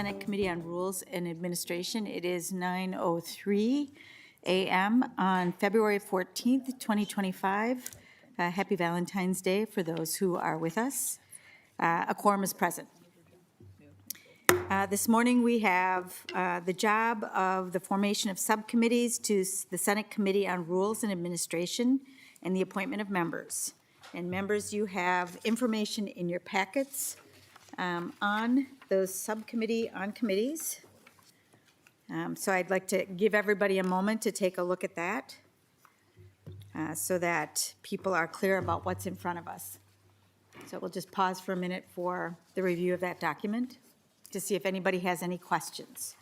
Senate Committee on Rules and Administration. It is 9:03 a.m. on February 14th, 2025. Happy Valentine's Day for those who are with us. A quorum is present. This morning, we have the job of the formation of subcommittees to the Senate Committee on Rules and Administration and the appointment of members. And members, you have information in your packets on those subcommittee on committees. So I'd like to give everybody a moment to take a look at that so that people are clear about what's in front of us. So we'll just pause for a minute for the review of that document to see if anybody has any questions.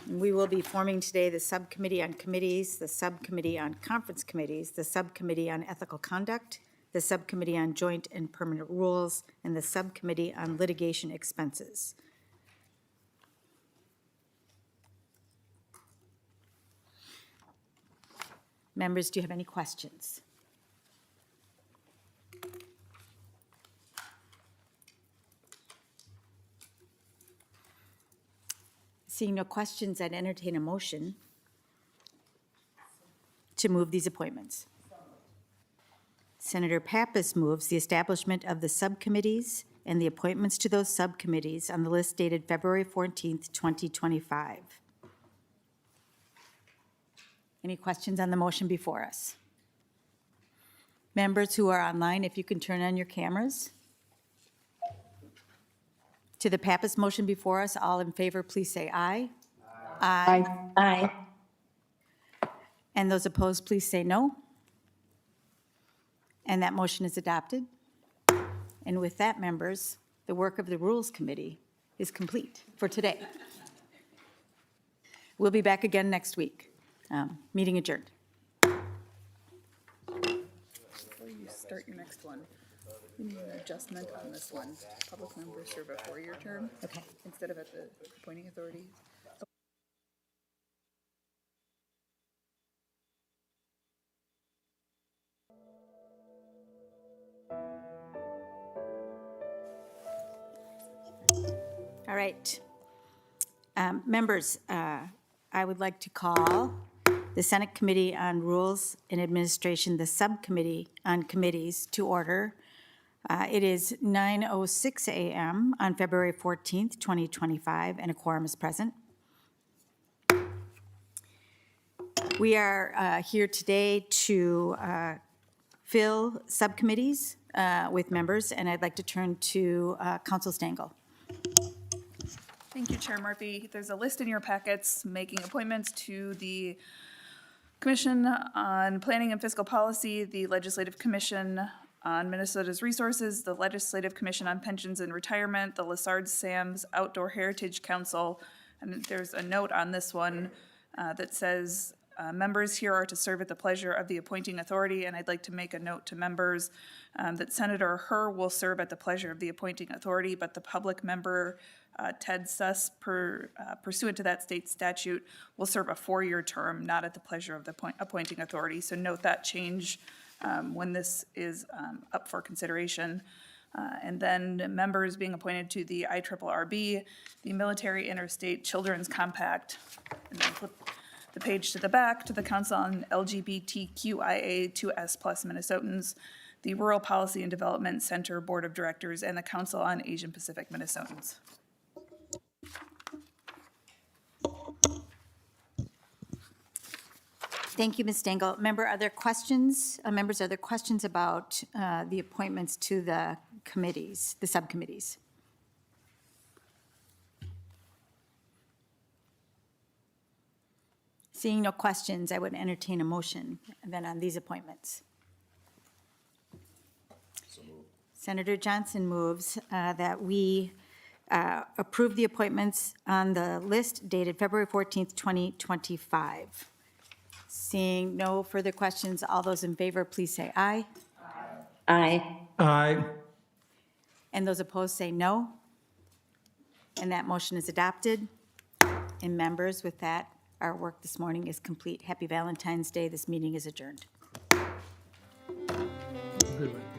We will be forming today the Subcommittee on Committees, the Subcommittee on Conference Committees, the Subcommittee on Ethical Conduct, the Subcommittee on Joint and Permanent Rules, and the Subcommittee on Litigation Expenses. Members, do you have any questions? Seeing no questions, I'd entertain a motion to move these appointments. Senator Pappas moves the establishment of the subcommittees and the appointments to those subcommittees on the list dated February 14th, 2025. Any questions on the motion before us? Members who are online, if you can turn on your cameras. To the Pappas motion before us, all in favor, please say aye. Aye. Aye. And those opposed, please say no. And that motion is adopted. And with that, members, the work of the Rules Committee is complete for today. We'll be back again next week. Meeting adjourned. Before you start your next one, we need an adjustment on this one. Public members serve a 4-year term. Okay. Instead of at the appointing authority. All right. Members, I would like to call the Senate Committee on Rules and Administration, the Subcommittee on Committees, to order. It is 9:06 a.m. on February 14th, 2025, and a quorum is present. We are here today to fill subcommittees with members, and I'd like to turn to Council Stengel. Thank you, Chair Murphy. There's a list in your packets making appointments to the Commission on Planning and Fiscal Policy, the Legislative Commission on Minnesota's Resources, the Legislative Commission on Pensions and Retirement, the Lessard-Sams Outdoor Heritage Council, and there's a note on this one that says members here are to serve at the pleasure of the appointing authority, and I'd like to make a note to members that Senator Herr will serve at the pleasure of the appointing authority, but the public member Ted Suss, pursuant to that state statute, will serve a 4-year term, not at the pleasure of the appointing authority. So note that change when this is up for consideration. And then members being appointed to the IRRB, the Military Interstate Children's Compact, and then flip the page to the back to the Council on LGBTQIA2S+ Minnesotans, the Rural Policy and Development Center Board of Directors, and the Council on Asian Pacific Minnesotans. Thank you, Ms. Stengel. Members, are there questions about the appointments to the committees, the subcommittees? Seeing no questions, I would entertain a motion then on these appointments. Senator Johnson moves that we approve the appointments on the list dated February 14th, 2025. Seeing no further questions, all those in favor, please say aye. Aye. Aye. And those opposed say no. And that motion is adopted. And members, with that, our work this morning is complete. Happy Valentine's Day. This meeting is adjourned. Good one.